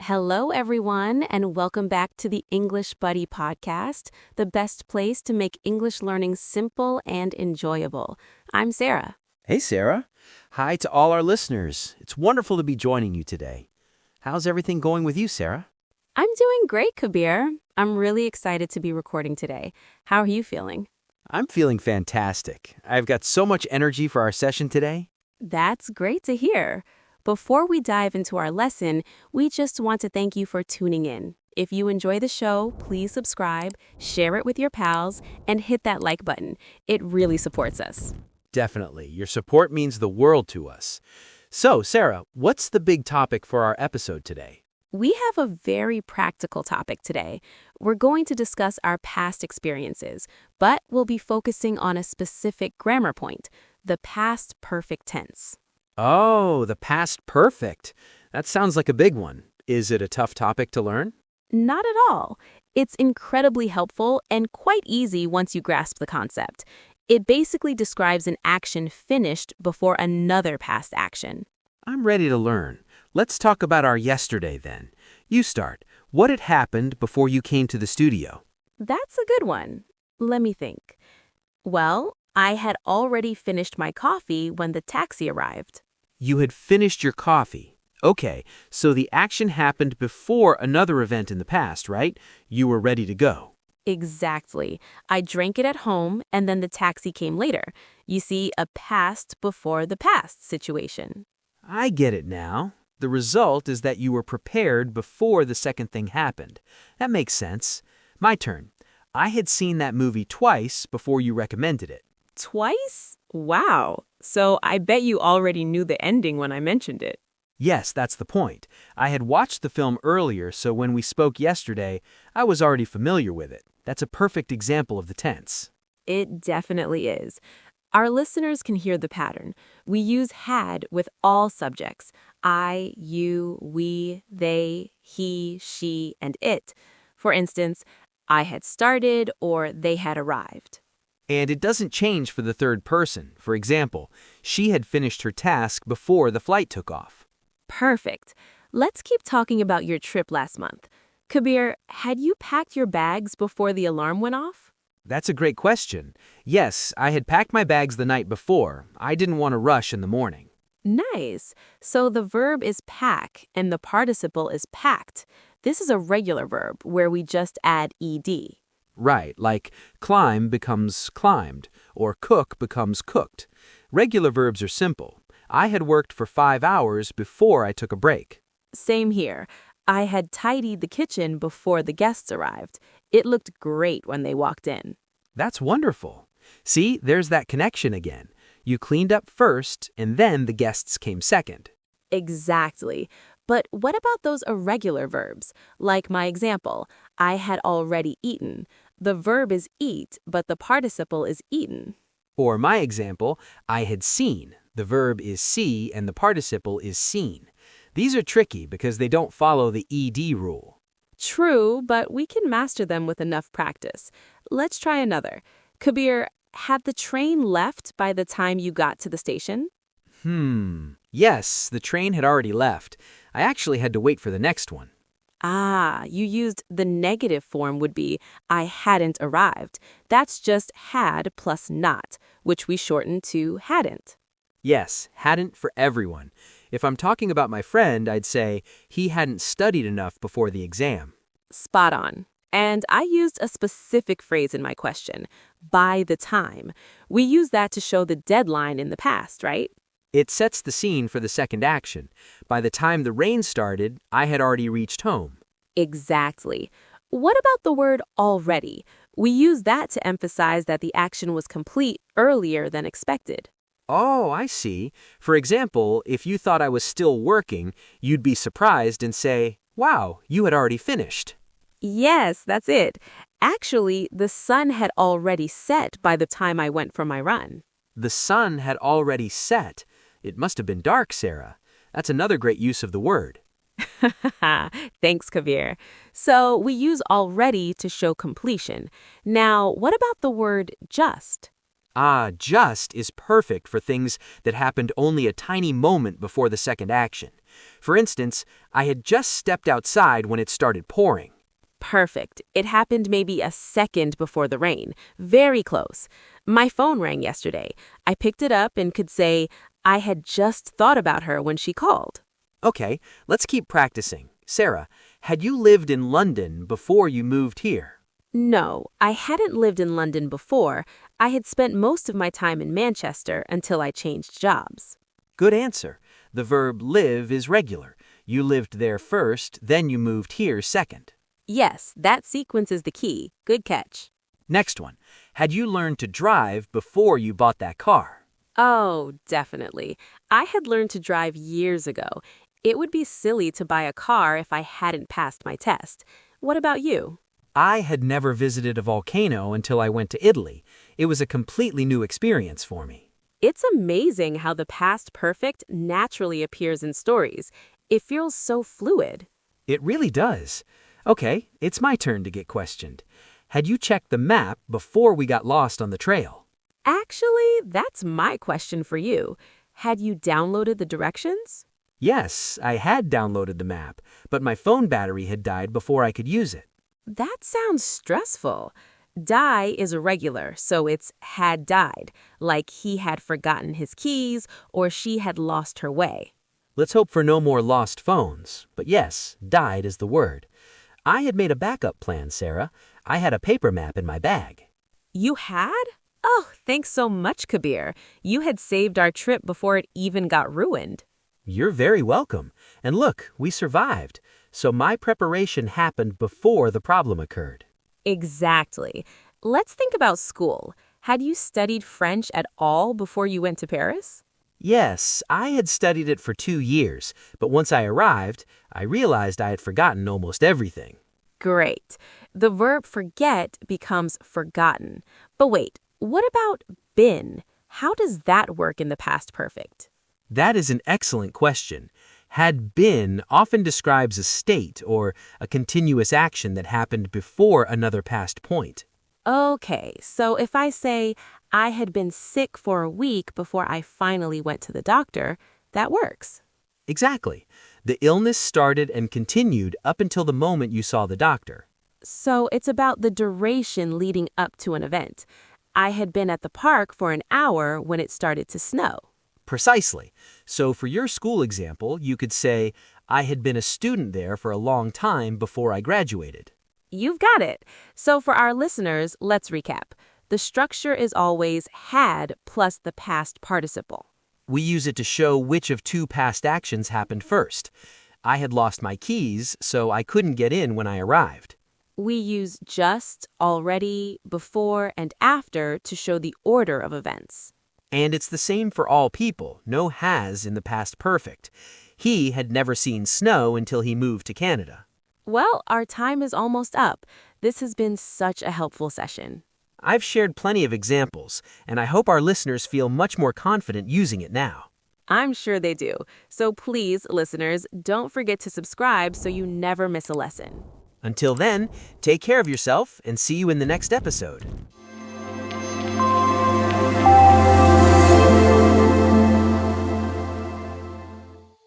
Hello, everyone, and welcome back to the English Buddy podcast, the best place to make English learning simple and enjoyable. I'm Sarah. Hey, Sarah. Hi to all our listeners. It's wonderful to be joining you today. How's everything going with you, Sarah? I'm doing great, Kabir. I'm really excited to be recording today. How are you feeling? I'm feeling fantastic. I've got so much energy for our session today. That's great to hear. Before we dive into our lesson, we just want to thank you for tuning in. If you enjoy the show, please subscribe, share it with your pals, and hit that like button. It really supports us. Definitely. Your support means the world to us. So, Sarah, what's the big topic for our episode today? We have a very practical topic today. We're going to discuss our past experiences, but we'll be focusing on a specific grammar point, the past perfect tense. Oh, the past perfect. That sounds like a big one. Is it a tough topic to learn? Not at all. It's incredibly helpful and quite easy once you grasp the concept. It basically describes an action finished before another past action. I'm ready to learn. Let's talk about our yesterday then. You start. What had happened before you came to the studio? That's a good one. Let me think. Well, I had already finished my coffee when the taxi arrived. You had finished your coffee. Okay, so the action happened before another event in the past, right? You were ready to go. Exactly. I drank it at home, and then the taxi came later. You see, a past before the past situation. I get it now. The result is that you were prepared before the second thing happened. That makes sense. My turn. I had seen that movie twice before you recommended it. Twice? Wow. So I bet you already knew the ending when I mentioned it. Yes, that's the point. I had watched the film earlier, so when we spoke yesterday, I was already familiar with it. That's a perfect example of the tense. It definitely is. Our listeners can hear the pattern. We use had with all subjects. I, you, we, they, he, she, and it. For instance, I had started or they had arrived. And it doesn't change for the third person. For example, she had finished her task before the flight took off. Perfect. Let's keep talking about your trip last month. Kabir, had you packed your bags before the alarm went off? That's a great question. Yes, I had packed my bags the night before. I didn't want to rush in the morning. Nice. So the verb is pack and the participle is packed. This is a regular verb where we just add ed. Right, like climb becomes climbed, or cook becomes cooked. Regular verbs are simple. I had worked for 5 hours before I took a break. Same here. I had tidied the kitchen before the guests arrived. It looked great when they walked in. That's wonderful. See, there's that connection again. You cleaned up first, and then the guests came second. Exactly. But what about those irregular verbs? Like my example, I had already eaten. The verb is eat, but the participle is eaten. Or my example, I had seen. The verb is see, and the participle is seen. These are tricky because they don't follow the ed rule. True, but we can master them with enough practice. Let's try another. Kabir, had the train left by the time you got to the station? Yes, the train had already left. I actually had to wait for the next one. Ah, you used the negative form would be I hadn't arrived. That's just had plus not, which we shorten to hadn't. Yes, hadn't for everyone. If I'm talking about my friend, I'd say he hadn't studied enough before the exam. Spot on. And I used a specific phrase in my question, by the time. We use that to show the deadline in the past, right? It sets the scene for the second action. By the time the rain started, I had already reached home. Exactly. What about the word already? We use that to emphasize that the action was complete earlier than expected. Oh, I see. For example, if you thought I was still working, you'd be surprised and say, wow, you had already finished. Yes, that's it. Actually, the sun had already set by the time I went for my run. The sun had already set. It must have been dark, Sarah. That's another great use of the word. Thanks, Kabir. So we use already to show completion. Now, what about the word just? Just is perfect for things that happened only a tiny moment before the second action. For instance, I had just stepped outside when it started pouring. Perfect. It happened maybe a second before the rain. Very close. My phone rang yesterday. I picked it up and could say, I had just thought about her when she called. Okay, let's keep practicing. Sarah, had you lived in London before you moved here? No, I hadn't lived in London before. I had spent most of my time in Manchester until I changed jobs. Good answer. The verb live is regular. You lived there first, then you moved here second. Yes, that sequence is the key. Good catch. Next one. Had you learned to drive before you bought that car? Oh, definitely. I had learned to drive years ago. It would be silly to buy a car if I hadn't passed my test. What about you? I had never visited a volcano until I went to Italy. It was a completely new experience for me. It's amazing how the past perfect naturally appears in stories. It feels so fluid. It really does. Okay, it's my turn to get questioned. Had you checked the map before we got lost on the trail? Actually, that's my question for you. Had you downloaded the directions? Yes, I had downloaded the map, but my phone battery had died before I could use it. That sounds stressful. Die is irregular, so it's had died, like he had forgotten his keys or she had lost her way. Let's hope for no more lost phones. But yes, died is the word. I had made a backup plan, Sarah. I had a paper map in my bag. You had? Oh, thanks so much, Kabir. You had saved our trip before it even got ruined. You're very welcome. And look, we survived. So my preparation happened before the problem occurred. Exactly. Let's think about school. Had you studied French at all before you went to Paris? Yes, I had studied it for 2 years, but once I arrived, I realized I had forgotten almost everything. Great. The verb forget becomes forgotten. But wait, what about been? How does that work in the past perfect? That is an excellent question. Had been often describes a state or a continuous action that happened before another past point. Okay, so if I say, I had been sick for a week before I finally went to the doctor, that works. Exactly. The illness started and continued up until the moment you saw the doctor. So it's about the duration leading up to an event. I had been at the park for an hour when it started to snow. Precisely. So for your school example, you could say, I had been a student there for a long time before I graduated. You've got it. So for our listeners, let's recap. The structure is always had plus the past participle. We use it to show which of 2 past actions happened first. I had lost my keys, so I couldn't get in when I arrived. We use just, already, before, and after to show the order of events. And it's the same for all people, no has in the past perfect. He had never seen snow until he moved to Canada. Well, our time is almost up. This has been such a helpful session. I've shared plenty of examples, and I hope our listeners feel much more confident using it now. I'm sure they do. So please, listeners, don't forget to subscribe so you never miss a lesson. Until then, take care of yourself and see you in the next episode.